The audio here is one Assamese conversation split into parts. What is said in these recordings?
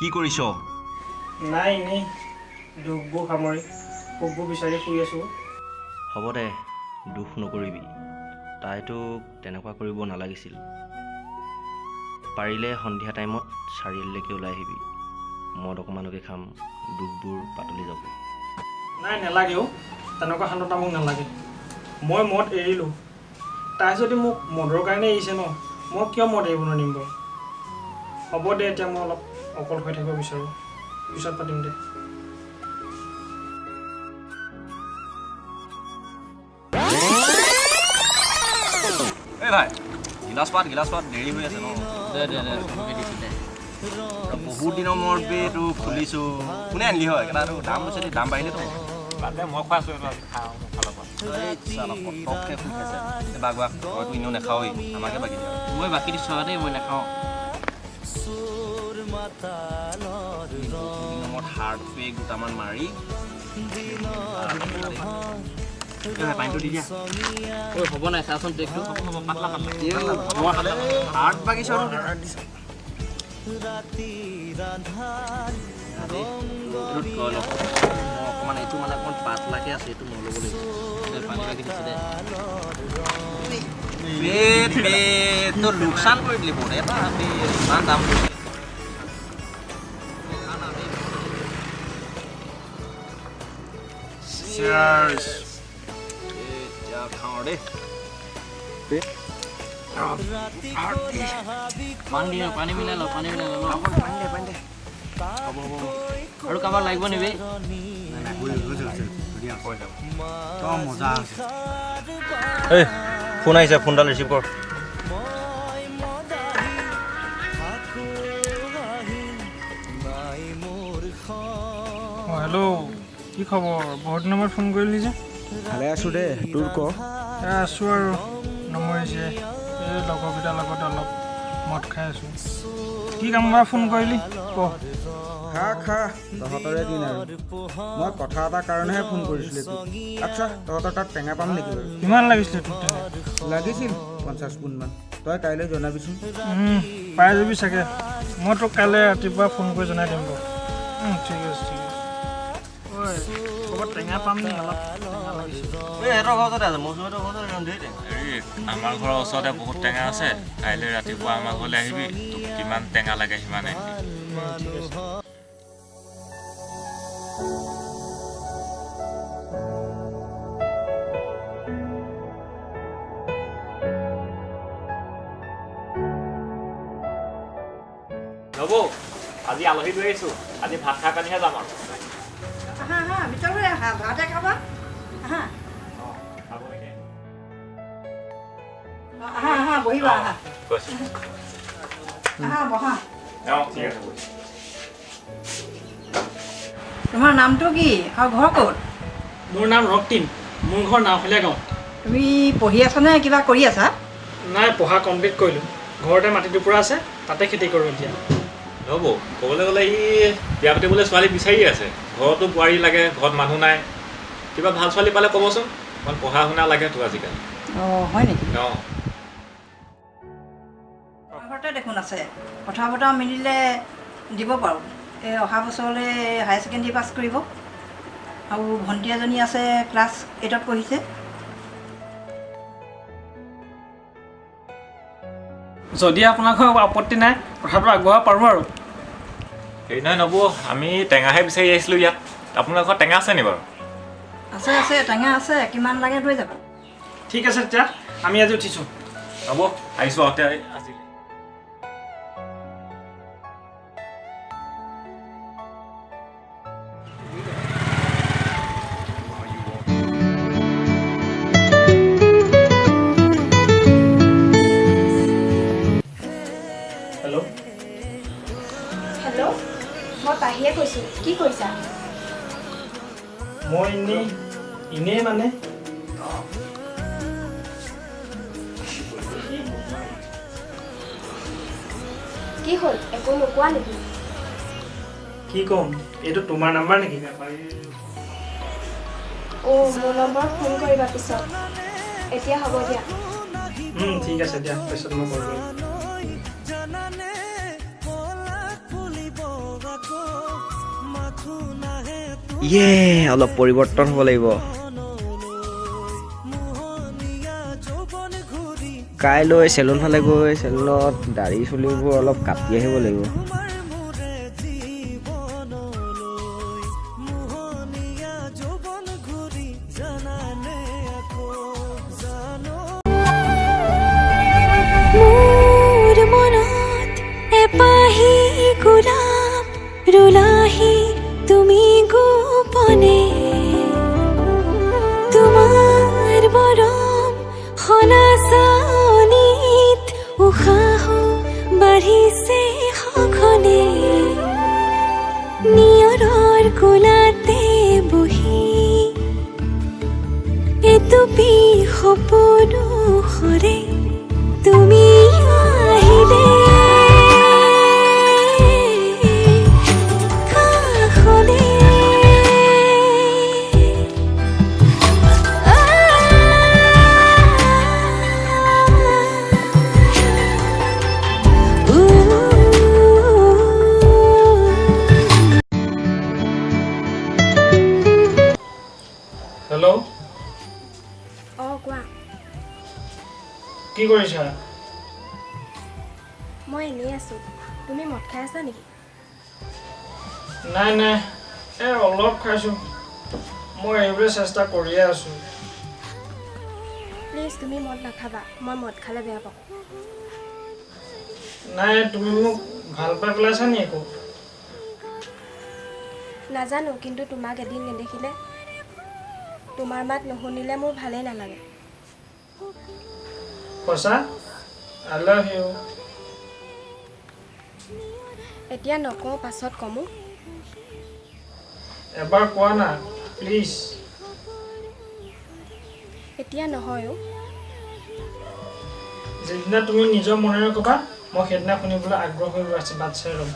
কি কৰিছ? নাই এনেই দুখবোৰ সামৰি সুখবোৰ বিচাৰি শুই আছোঁ। হ'ব দে, দুখ নকৰিবি। তাইতো তেনেকুৱা কৰিব নালাগিছিল। পাৰিলে সন্ধিয়া টাইমত চাৰিআলিলৈকে ওলাই আহিবি। মদ অকণমানকে খাম, দুখবোৰ পাতলি যাব। নাই নেলাগেও, তেনেকুৱা শান্ততা মোক নালাগে। মই মদ এৰিলোঁ। তাই যদি মোক মদৰ কাৰণে এৰিছে ন, মই কিয় মদ এৰিব নোৱাৰিম বাৰু? হ'ব দে, এতিয়া মই অলপ অকল হৈ থাকিব বিচাৰোঁ। পিছত পাতিম দে। এই ভাই, গিলাচ পাত দেৰি হৈ আছে ন? বহুত দিনৰ মূৰত এইটো খুলিছোঁ। কোনে আনিলি হয়? কেইটাটো দাম লৈছে, দাম বাঢ়িলেতো। মই খোৱাছোঁ খাওঁ ফালৰ পৰা পটককৈ খুলি খাইছে। বাগোৱা মইতো এনেও নাখাওঁৱেই, আমাকে বাকী দিয়া। মই বাকী দিছোঁ দেই, মই নাখাওঁ। হাৰ্ট পেক দুটামান মাৰি পানীটো দি দিয়া। ঐ হ'ব নাই, চাচোন ট্ৰেকটো পাতলা হাৰ্ট বাগিছ অকণমান এইটো মানে অকণমান পাতলাকৈ আছে, এইটো মই ল'ব লাগিব। পানী বাকি দিছোঁ দে। তোৰ লোকচান কৰি দিলি বহুত, এটা ইমান দাম কৰিছে। এতিয়া খাওঁ দেই। পানী মিলাই ল পানী দে হ'ব আৰু কাৰোবাৰ লাগিব নেকি? মজা আছে। এই ফোন আহিছে, ফোনডাল ৰিচিভ কৰ। হেল্ল', কি খবৰ? বহুত দিনৰ মূৰত ফোন কৰিলি যে? ভালে আছোঁ দে, তোৰ ক? আছোঁ আৰু নমৰিছে। এই লগৰকেইটাৰ লগত অলপ মদ খাই আছোঁ। কি কাম বাৰু ফোন কৰিলি ক? খা তহঁতৰে দিন আৰু। মই কথা এটাৰ কাৰণেহে ফোন কৰিছিলোঁ তোক। আচ্ছা, তহঁতৰ তাত টেঙা পাম নেকি বাৰু? কিমান লাগিছিলে তোক টেঙা? লাগিছিল 50 পোণমান। তই কাইলৈ জনাবিচোন। পাই যাবি চাগে। মই তোক কাইলৈ ৰাতিপুৱা ফোন কৰি জনাই দিম বাৰু। ঠিক আছে। ঐ ক'ৰবাত টেঙা পাম নি? অলপ টেঙা লাগিছিল। সিহঁতৰ ঘৰতে আছে, মৌচুমীহঁতৰ ঘৰতে ধেৰ টেঙা। আমাৰ ঘৰৰ ওচৰতে বহুত টেঙা আছে। কাইলৈ ৰাতিপুৱা আমাৰ ঘৰলৈ আহিবি, তোক কিমান টেঙা লাগে সিমানে ঠিক আছে। ৰ'ব, আজি আলহী লৈ আহিছোঁ। আজি ভাত খাই পানীহে যাম আৰু ভিতৰলৈ আহা, ভাতে খাবা। আহা আহা বহিবা, আহা কৈছোঁ। আহা বহা। ঠিক আছে। তোমাৰ নামটো কি আৰু ঘৰ ক'ত? মোৰ নাম ৰক্তিম। মোৰ ঘৰ নাওখলীয়া গাঁৱত। তুমি পঢ়ি আছানে কিবা কৰি আছা? নাই, পঢ়া কমপ্লিট কৰিলোঁ। ঘৰতে মাটি টুকুৰা আছে, তাতে খেতি কৰোঁ এতিয়া। ৰ'ব, ক'বলৈ গ'লে ই বিয়া পাতিবলৈ ছোৱালী বিচাৰি আছে। ঘৰতো বোৱাৰী লাগে, ঘৰত মানুহ নাই। কিবা ভাল ছোৱালী পালে ক'বচোন। অকণ পঢ়া শুনা লাগেতো আজিকালি। অঁ হয় নেকি? অঁ ঘৰতে দেখোন আছে। কথা বতৰা মিলিলে দিব পাৰোঁ। এই অহা বছৰলৈ হায়াৰ ছেকেণ্ডেৰী পাছ কৰিব। আৰু ভণ্টি এজনী আছে, ক্লাছ 8ত পঢ়িছে। যদি আপোনাৰ ঘৰৰ আপত্তি নাই, কথাটো আগবঢ়াব পাৰোঁ আৰু। হেৰি নহয় নবৌ, আমি টেঙাহে বিচাৰি আহিছিলোঁ ইয়াত। আপোনাৰ ঘৰত টেঙা আছে নি বাৰু? আছে, টেঙা আছে। কিমান লাগে লৈ যাবা। ঠিক আছে, তেতিয়া আমি আজি উঠিছোঁ। হ'ব, আহিছোঁ আহোঁতে আজি। হেল্ল', হেল্ল', মই পাহিয়ে কৈছোঁ। কি কৰিছা? মই এনেই মানে কি হ'ল, একো নোকোৱা নেকি? কি ক'ম, এইটো তোমাৰ নাম্বাৰ নেকি? অঁ, মোৰ নম্বৰত ফোন কৰিবা পিছত। এতিয়া হ'ব দিয়া। ঠিক আছে দিয়া, পিছত মই কল কৰিম। অলপ পৰিৱৰ্তন হ'ব লাগিব। কাইলৈ চেলুন ফালে গৈ চেলুনত দাড়ি চুলিবোৰ অলপ কাটি আহিব লাগিব। মোৰ মনত এপাহি গোলাপ ৰুলাহি তুমি গোপনে তোমাৰ মৰম সনাসনিত উশাহ বাঢ়িছে সঘনে নিয়ৰৰ কোলাতে বহি এটুপি সপোনো সৰে তুমি আহিলে কাষলে হেল্ল', অঁ কোৱা। কি কৰিছা? মই এনেই আছোঁ। তুমি মদ খাই আছা নেকি? নাই নাই, অলপ খাইছোঁ। মই এইবোৰে চেষ্টা কৰিয়ে আছোঁ। প্লিজ তুমি মদ নাখাবা। মই মদ খালে বেয়া পাওঁ। নাই, তুমি মোক ভাল পাই পেলাইছা নি একো? নাজানো, কিন্তু তোমাক এদিন নেদেখিলে, তোমাৰ মাত নুশুনিলে মোৰ ভালেই নালাগে। সঁচা? I love you. এতিয়া নকওঁ, পাছত কমো। এবাৰ কোৱা না প্লিজ। এতিয়া নহয়ো। যিদিনা তুমি নিজৰ মনেৰে ক'বা, মই সেইদিনা শুনিবলৈ আগ্ৰহ হৈ আছোঁ। বাট চাই ৰ'ম।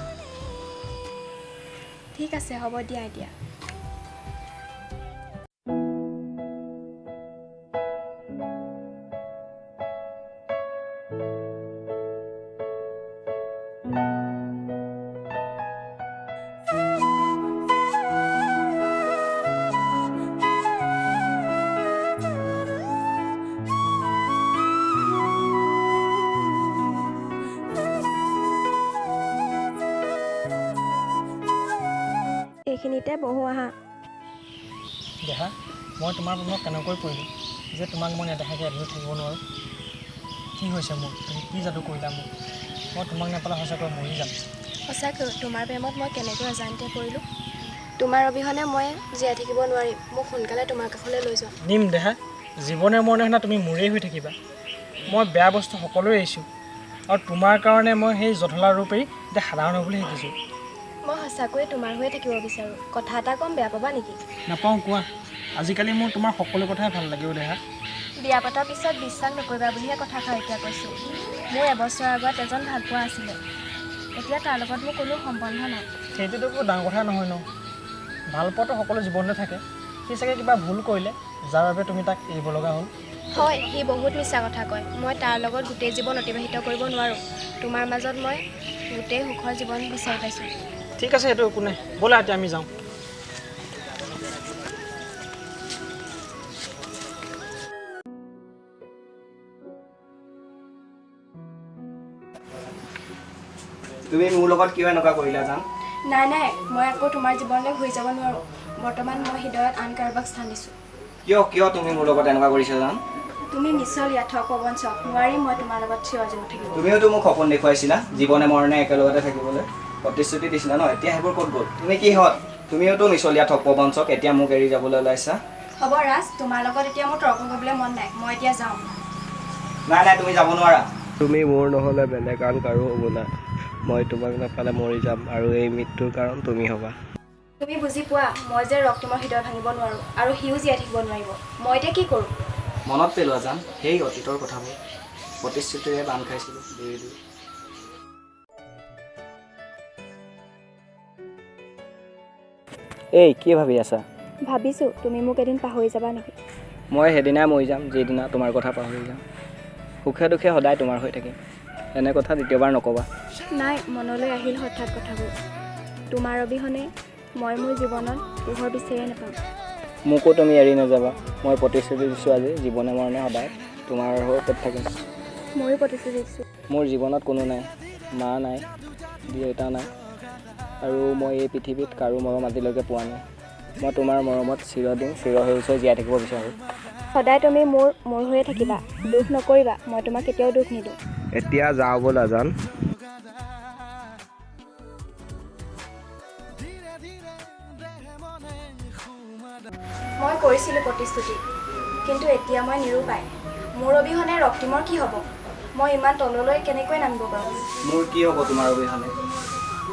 ঠিক আছে, হ'ব দিয়া এতিয়া। এইখিনিতে বহো আহা। দেহা, মই তোমাৰ মনত কেনেকৈ পৰিলোঁ যে তোমাক মই নেদেখাকৈ এদিনো থাকিব নোৱাৰোঁ? কি হৈছে মোৰ? তুমি কি যাদু কৰিলা মোক? মই তোমাক নাপালে সঁচাকৈ মৰি যাম। সঁচাকৈ তোমাৰ প্ৰেমত মই কেনেকৈ অজান্তে পৰিলোঁ। তোমাৰ অবিহনে মই জীয়াই থাকিব নোৱাৰিম। মোক সোনকালে তোমাৰ কাষলৈ লৈ যোৱা। নিম দেহা, জীৱনে মৰণে তুমি মোৰেই হৈ থাকিবা। মই বেয়া বস্তু সকলোৱে এৰিছোঁ, আৰু তোমাৰ কাৰণে মই সেই জধলা ৰূপ এৰি এতিয়া সাধাৰণ হ'বলৈ শিকিছোঁ। মই সঁচাকৈয়ে তোমাৰ হৈয়ে থাকিব বিচাৰোঁ। কথা এটা ক'ম, বেয়া পাবা নেকি? নাপাওঁ, কোৱা। আজিকালি মোৰ তোমাৰ সকলো কথাই ভাল লাগে দেহা। বিয়া পতাৰ পিছত বিশ্বাস নকৰিবা বুলিহে কথাষাৰ এতিয়া কৈছোঁ। মোৰ এবছৰ আগত এজন ভালপোৱা আছিলে। এতিয়া তাৰ লগত মোৰ কোনো সম্বন্ধ নাই। সেইটোতো একো ডাঙৰ কথা নহয় ন। ভাল পোৱাটো সকলো জীৱনতে থাকে। সি চাগে কিবা ভুল কৰিলে, যাৰ বাবে তুমি তাক এৰিব লগা হ'ল। হয়, সি বহুত মিছা কথা কয়। মই তাৰ লগত গোটেই জীৱন অতিবাহিত কৰিব নোৱাৰোঁ। তোমাৰ মাজত মই গোটেই সুখৰ জীৱন বিচাৰি পাইছোঁ। ঠিক আছে, সেইটো একো নাই। ব'লা এতিয়া আমি যাওঁ। তুমি মোৰ লগত কিয় এনেকুৱা কৰিলা জান? নাই নাই, মই আকৌ তোমাৰ জীৱনলৈ ঘূৰি যাব নোৱাৰোঁ। বৰ্তমান মই হৃদয়ত আন কাৰোবাক স্থান দিছোঁ। কিয় তুমি মোৰ লগত এনেকুৱা কৰিছা জান? তুমি মিছলীয়া, ঠগ প্ৰবঞ্চক। নোৱাৰিম মই তোমাৰ লগত চিৰজীৱন থাকিব। তুমিওতো মোক সপোন দেখুৱাইছিলা জীৱনে মৰণে একেলগতে থাকিবলৈ, প্ৰতিশ্ৰুতি দিছিলা ন। এতিয়া সেইবোৰ ক'ত গ'ল? তুমি কিহত? তুমিওতো মিছলীয়া ঠগ প্ৰবঞ্চক। এতিয়া মোক এৰি যাবলৈ ওলাইছা। হ'ব ৰাজ, তোমাৰ লগত এতিয়া মোৰ তৰ্ক কৰিবলৈ মন নাই। মই এতিয়া যাওঁ। নাই, তুমি যাব নোৱাৰা। তুমি মোৰ নহ'লে বেলেগ আন কাৰো হ'ব না। মই তোমাক নাপালে মৰি যাম, আৰু এই মৃত্যুৰ কাৰণ তুমি হ'বা। তুমি বুজি পোৱা, মই যে ৰক্ত তোমাৰ হৃদয় ভাঙিব নোৱাৰোঁ, আৰু সিও জীয়াই থাকিব নোৱাৰিব। মই এতিয়া কি কৰোঁ? মনত পেলোৱা জান সেই অতীতৰ কথাবোৰ। প্ৰতিশ্ৰুতিৰে বান্ধ খাইছিলোঁ দুই দুই। এই কি ভাবি আছা? ভাবিছোঁ তুমি মোক এদিন পাহৰি যাবা নেকি? মই সেইদিনাই মৰি যাম যিদিনা তোমাৰ কথা পাহৰি যাম। সুখে দুখে সদায় তোমাৰ হৈ থাকিম। এনে কথা দ্বিতীয়বাৰ নক'বা। নাই, মনলৈ আহিল হঠাৎ কথাবোৰ। তোমাৰ অবিহনে মই মোৰ জীৱনত পোহৰ বিচাৰিয়ে নাপাম। মোকো তুমি এৰি নাযাবা। মই প্ৰতিশ্ৰুতি দিছোঁ আজি জীৱনে মৰণে সদায় তোমাৰ সৈতে থাকিম। ময়ো প্ৰতিশ্ৰুতি দিছোঁ। মোৰ জীৱনত কোনো নাই, মা নাই, দেউতা নাই, আৰু মই এই পৃথিৱীত কাৰো মৰম আজিলৈকে পোৱা নাই। মই তোমাৰ মৰমত চিৰদিন চিৰসেউজে জীয়াই থাকিব বিচাৰোঁ। সদায় তুমি মোৰ হৈয়ে থাকিবা। দুখ নকৰিবা, মই তোমাক কেতিয়াও দুখ নিদিওঁ। এতিয়া যাওঁ ব'লা জান। মই কৰিছিলোঁ প্ৰতিশ্ৰুতি, কিন্তু এতিয়া মই নিৰূপায়। মোৰ অবিহনে ৰক্তিমৰ কি হ'ব? মই ইমান তললৈ কেনেকৈ নামিব পাৰোঁ? মোৰ কি হ'ব তোমাৰ অবিহনে?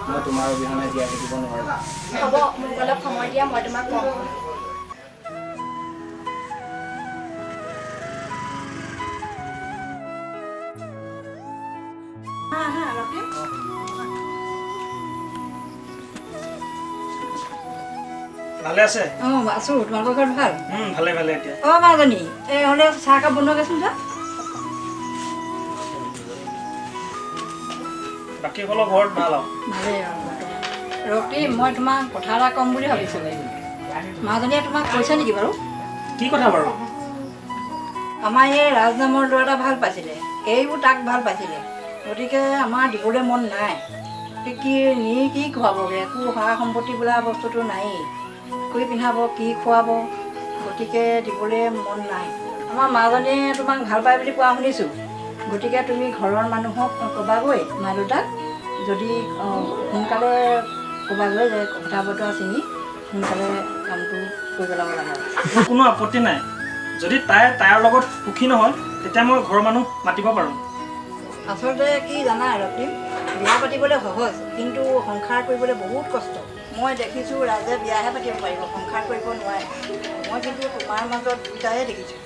মই তোমাৰ অবিহনে জীয়াই থাকিব নোৱাৰোঁ। হ'ব, মোক অলপ সময় দিয়া, মই তোমাক কওঁ। ভালে আছে? অঁ আছোঁ। তোমালোকৰ ঘৰত ভাল? ভালে ভালে এতিয়া। অঁ মাজনী, এই হ'লে চাহ একাপ বনোৱাগৈচোন যা। বাকী সকলো ঘৰত ভাল আৰু? ভালেই আৰু ৰক্তি, মই তোমাক কথা এটা ক'ম বুলি ভাবিছিলোঁ। মাজনীয়ে তোমাক কৈছে নেকি বাৰু? কি কথা বাৰু? আমাৰ এই ৰাজ নামৰ ল'ৰা এটা ভাল পাইছিলে, এইবোৰ তাক ভাল পাইছিলে, গতিকে আমাৰ দিবলৈ মন নাই। কি কি খুৱাবগৈ? একো সা সম্পত্তি বোলা বস্তুটো নায়েই। কি পিন্ধাব, কি খুৱাব, গতিকে দিবলৈ মন নাই। আমাৰ মাজনীয়ে তোমাক ভাল পায় বুলি কোৱা শুনিছোঁ, গতিকে তুমি ঘৰৰ মানুহক ক'বাগৈ, মা দেউতাক, যদি সোনকালে ক'বাগৈ যে কথা বতৰা চিনি সোনকালে কামটো কৰি পেলাব লাগে। মোৰ কোনো আপত্তি নাই। যদি তাইৰ লগত সুখী নহয়, তেতিয়া মই ঘৰৰ মানুহ মাতিব পাৰোঁ। আচলতে কি জানা ৰক্তিম, বিয়া পাতিবলৈ সহজ, কিন্তু সংসাৰ কৰিবলৈ বহুত কষ্ট। মই দেখিছোঁ ৰাজে বিয়াহে পাতিব পাৰিব, সংসাৰ কৰিব নোৱাৰে। মই কিন্তু তোমাৰ মাজত দুইটাহে দেখিছোঁ।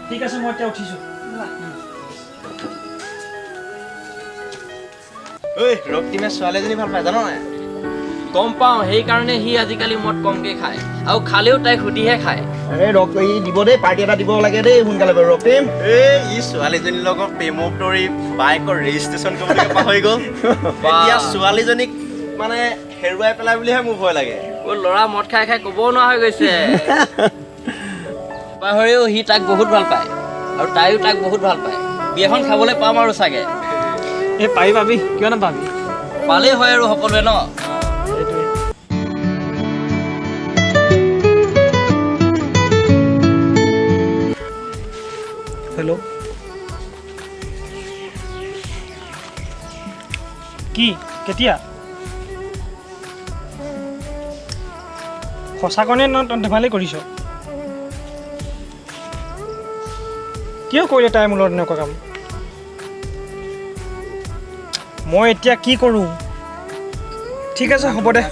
ঠিক আছে, মই এতিয়া উঠিছোঁ। ঐ ৰক্তিমে ছোৱালী এজনী ভাল পায় জানো নাই? গম পাওঁ, সেইকাৰণে সি আজিকালি মদ কমকৈ খায়, আৰু খালেও তাইক সুধিহে খায়। আৰে ই দিব দেই, পাৰ্টি এটা দিব লাগে দেই সোনকালে বাৰু ৰক্তিম। ই ছোৱালীজনীৰ লগত প্ৰেমক ধৰি বাইকৰ ৰেজিষ্ট্ৰেশ্যন কৰিবলৈ পাহৰি গ'ল। এতিয়া ছোৱালীজনীক মানে হেৰুৱাই পেলাই বুলিহে মোৰ ভয় লাগে। ল'ৰা মদ খাই খাই ক'বও নোৱাৰা হৈ গৈছে। পাহৰিও সি তাক বহুত ভাল পায়, আৰু তাইও তাক বহুত ভাল পায়। বিয়াখন খাবলৈ পাম আৰু চাগে। এই পাবি, কিয় নাপাবি? পালেই হয় আৰু সকলোৱে ন। হেল্ল', কি কেতিয়া? সঁচাকৈনে ন ধেমালি কৰিছ? কিয় কৰিলে তাই মোৰ লগত এনেকুৱা কাম? মই এতিয়া কি কৰোঁ? ঠিক আছে, হ'ব দে।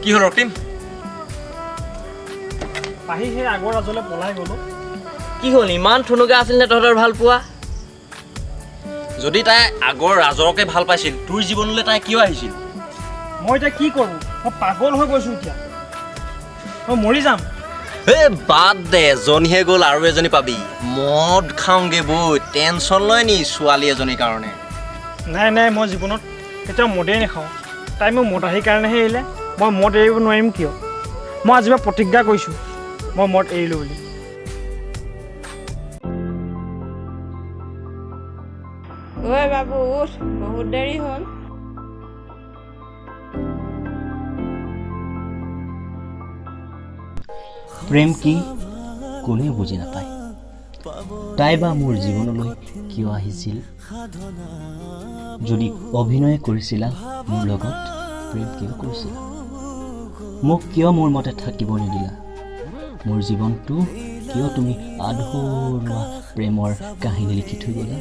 কি হ'ল ৰক্তিম? পাহি সেই আগৰ ৰাজলৈ পলাই গ'লো। কি হ'ল, ইমান থুনুকা আছিল নে তহঁতৰ ভাল পোৱা? যদি তাই আগৰ ৰাজকে ভাল পাইছিল, তোৰ জীৱনলৈ তাই কিয় আহিছিল? মই এতিয়া কি কৰোঁ? মই পাগল হৈ গৈছোঁ এতিয়া। মই মৰি যাম। বাদ দে, এজনীহে গ'ল আৰু এজনী পাবি। মদ খাওঁগে বৈ, টেনশ্যন লয় নি ছোৱালী এজনীৰ কাৰণে? নাই, মই জীৱনত কেতিয়াও মদেই নাখাওঁ। তাই মোক মদ আহি কাৰণেহে এৰিলে। মই মদ এৰিব নোৱাৰিম কিয়? মই আজিৰ পৰা প্ৰতিজ্ঞা কৰিছোঁ, মই মদ এৰিলোঁ বুলি। ঐ বাবু উঠ, বহুত দেৰি হ'ল। প্ৰেম কি কোনেও বুজি নাপায়। তাই বা মোৰ জীৱনলৈ কিয় আহিছিল? যদি অভিনয় কৰিছিলা মোৰ লগত, প্ৰেম কিয় কৰিছিলা? মোক কিয় মোৰ মতে থাকিব নিদিলা? মোৰ জীৱনটো কিয় তুমি আধৰুৱা প্ৰেমৰ কাহিনী লিখি থৈ গ'লা?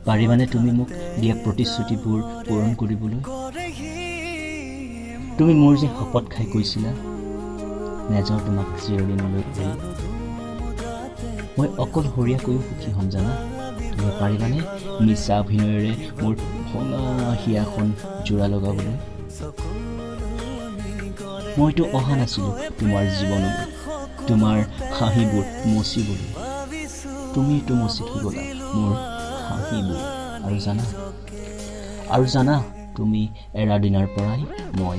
পাৰিবানে তুমি মোক দিয়া প্ৰতিশ্ৰুতিবোৰ পূৰণ কৰিবলৈ? তুমি মোৰ যে শপত খাই কৈছিলা নেজৰ তোমাক চিৰদিনলৈ এৰি, মই অকলশৰীয়াকৈও সুখী হ'ম জানা। তুমি পাৰিবানে মিছা অভিনয়েৰে মোৰ ভঙা হিয়াখন জোৰা লগাবলৈ? মইতো অহা নাছিলোঁ তোমাৰ জীৱনলৈ, তোমাৰ হাঁহিবোৰ মচিবলৈ। তুমিতো মচি থৈ গ'লা মোৰ হাঁহিবোৰ। আৰু জানা, আৰু জানা তুমি এৰা দিনাৰ পৰাই মই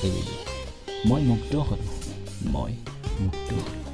এৰিলোঁ মই মুক্ত হ'লোঁ